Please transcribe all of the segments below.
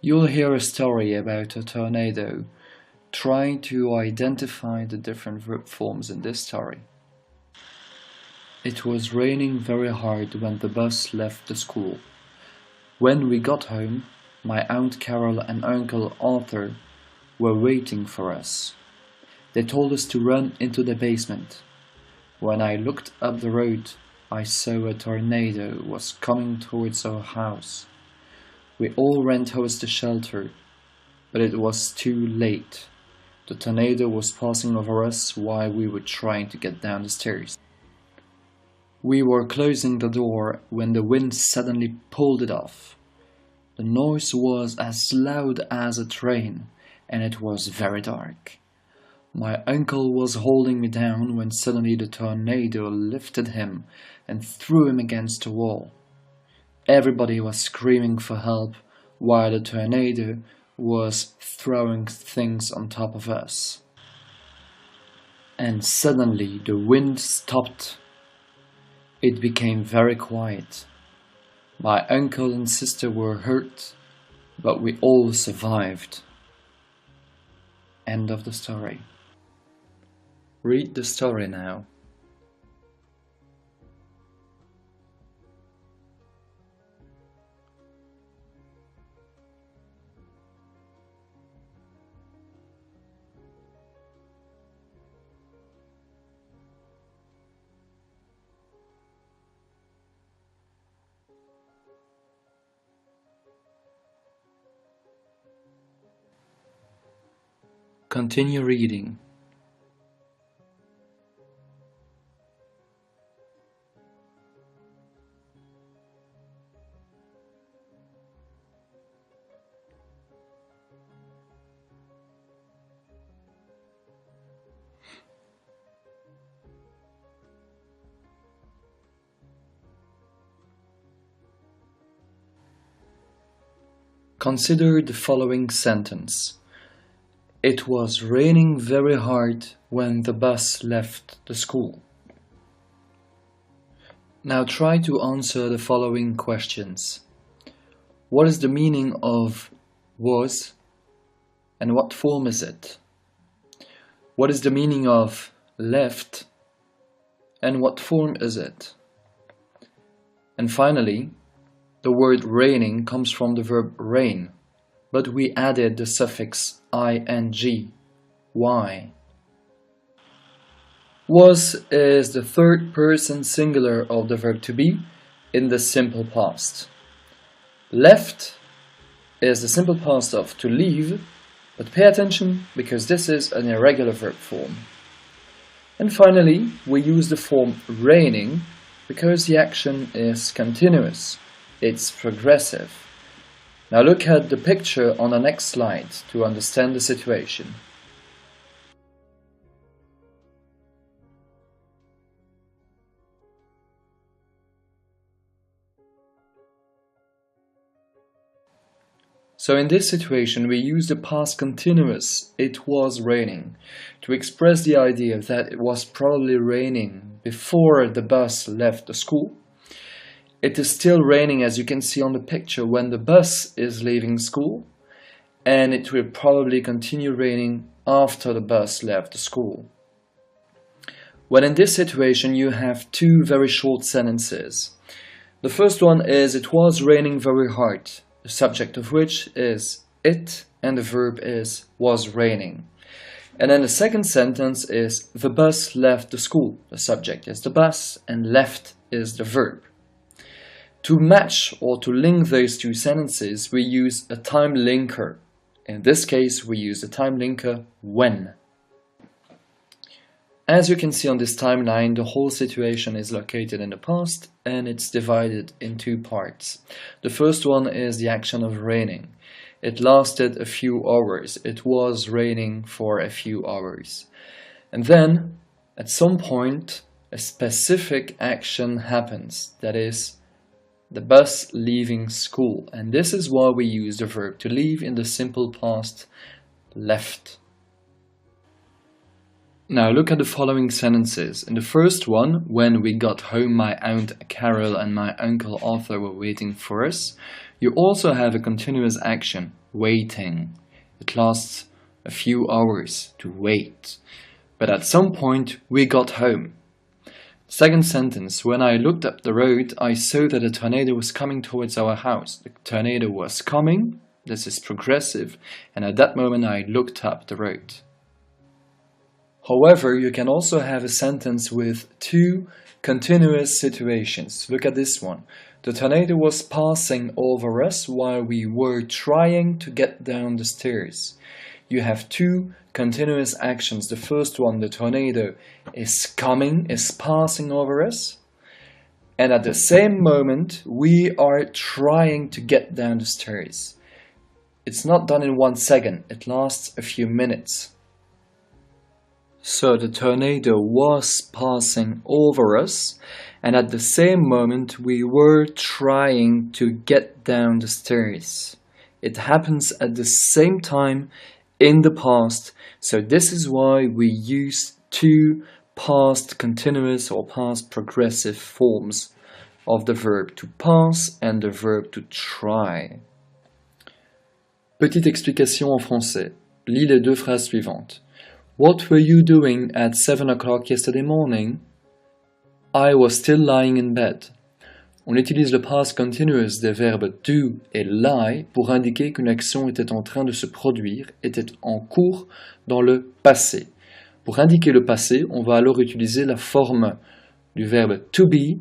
You'll hear a story about a tornado. Try to identify the different verb forms in this story. It was raining very hard when the bus left the school. When we got home, my Aunt Carol and Uncle Arthur were waiting for us. They told us to run into the basement. When I looked up the road, I saw a tornado was coming towards our house. We all ran towards the shelter, but it was too late. The tornado was passing over us while we were trying to get down the stairs. We were closing the door when the wind suddenly pulled it off. The noise was as loud as a train, and it was very dark. My uncle was holding me down when suddenly the tornado lifted him and threw him against a wall. Everybody was screaming for help while the tornado was throwing things on top of us. And suddenly the wind stopped. It became very quiet. My uncle and sister were hurt, but we all survived. End of the story. Read the story now. Continue reading. Consider the following sentence. It was raining very hard when the bus left the school. Now try to answer the following questions. What is the meaning of was and what form is it? What is the meaning of left and what form is it? And finally, the word raining comes from the verb rain, but we added the suffix ing. Why? Was is the third person singular of the verb to be in the simple past. Left is the simple past of to leave, but pay attention because this is an irregular verb form. And finally, we use the form raining because the action is continuous. It's progressive. Now look at the picture on the next slide to understand the situation. So in this situation we use the past continuous, it was raining, to express the idea that it was probably raining before the bus left the school. It is still raining, as you can see on the picture, when the bus is leaving school, and it will probably continue raining after the bus left the school. When in this situation you have two very short sentences. The first one is it was raining very hard, the subject of which is it and the verb is was raining. And then the second sentence is the bus left the school. The subject is the bus and left is the verb. To match or to link those two sentences, we use a time linker. In this case, we use the time linker when. As you can see on this timeline, the whole situation is located in the past and it's divided in two parts. The first one is the action of raining. It lasted a few hours. It was raining for a few hours. And then, at some point, a specific action happens. That is, the bus leaving school, and this is why we use the verb to leave in the simple past left. Now look at the following sentences. In the first one, when we got home, my aunt Carol and my uncle Arthur were waiting for us. You also have a continuous action, waiting. It lasts a few hours to wait. But at some point, we got home. Second sentence, when I looked up the road, I saw that a tornado was coming towards our house. The tornado was coming, this is progressive, and at that moment I looked up the road. However, you can also have a sentence with two continuous situations. Look at this one. The tornado was passing over us while we were trying to get down the stairs. You have two continuous actions. The first one, the tornado is coming, is passing over us. And at the same moment, we are trying to get down the stairs. It's not done in 1 second. It lasts a few minutes. So the tornado was passing over us, and at the same moment we were trying to get down the stairs. It happens at the same time in the past, so this is why we use two past continuous or past progressive forms of the verb to pass and the verb to try. Petite explication en français. Lis les deux phrases suivantes. What were you doing at 7 o'clock yesterday morning? I was still lying in bed. On utilise le past continuous des verbes do et lie pour indiquer qu'une action était en train de se produire, était en cours dans le passé. Pour indiquer le passé, on va alors utiliser la forme du verbe to be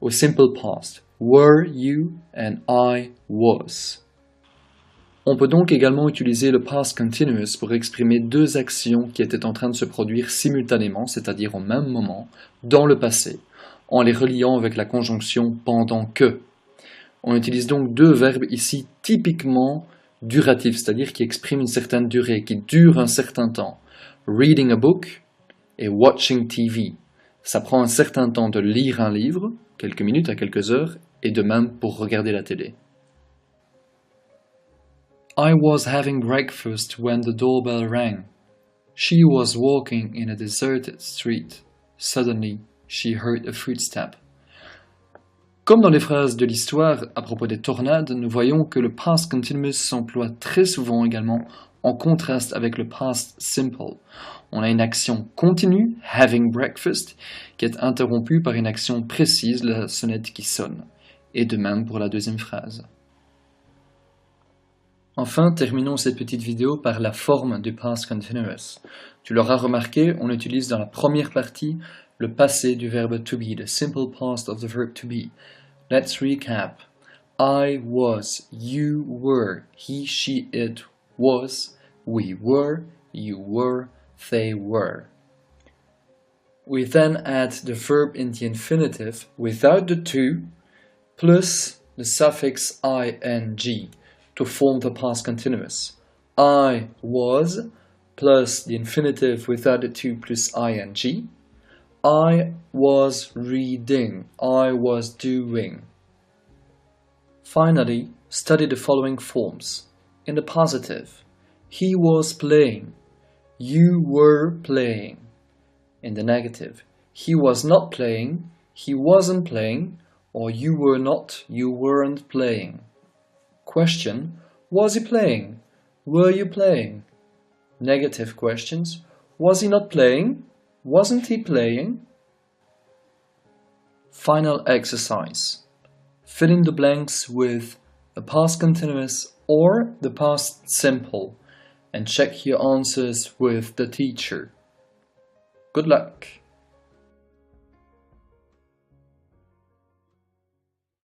au simple past. Were you and I was. On peut donc également utiliser le past continuous pour exprimer deux actions qui étaient en train de se produire simultanément, c'est-à-dire au même moment, dans le passé, en les reliant avec la conjonction pendant que. On utilise donc deux verbes ici typiquement duratifs, c'est-à-dire qui expriment une certaine durée, qui durent un certain temps. Reading a book et watching TV. Ça prend un certain temps de lire un livre, quelques minutes à quelques heures, et de même pour regarder la télé. I was having breakfast when the doorbell rang. She was walking in a deserted street. Suddenly, she heard a footstep. Comme dans les phrases de l'histoire à propos des tornades, nous voyons que le past continuous s'emploie très souvent également en contraste avec le past simple. On a une action continue, having breakfast, qui est interrompue par une action précise, la sonnette qui sonne. Et de même pour la deuxième phrase. Enfin, terminons cette petite vidéo par la forme du past continuous. Tu l'auras remarqué, on utilise dans la première partie le passé du verbe to be, the simple past of the verb to be. Let's recap. I was, you were, he, she, it was, we were, you were, they were. We then add the verb in the infinitive without the to plus the suffix ing. To form the past continuous. I was plus the infinitive without the to plus ing. I was reading. I was doing. Finally, study the following forms. In the positive, he was playing. You were playing. In the negative, he was not playing. He wasn't playing. Or you were not. You weren't playing. Question, was he playing? Were you playing? Negative questions, was he not playing? Wasn't he playing? Final exercise. Fill in the blanks with a past continuous or the past simple and check your answers with the teacher. Good luck!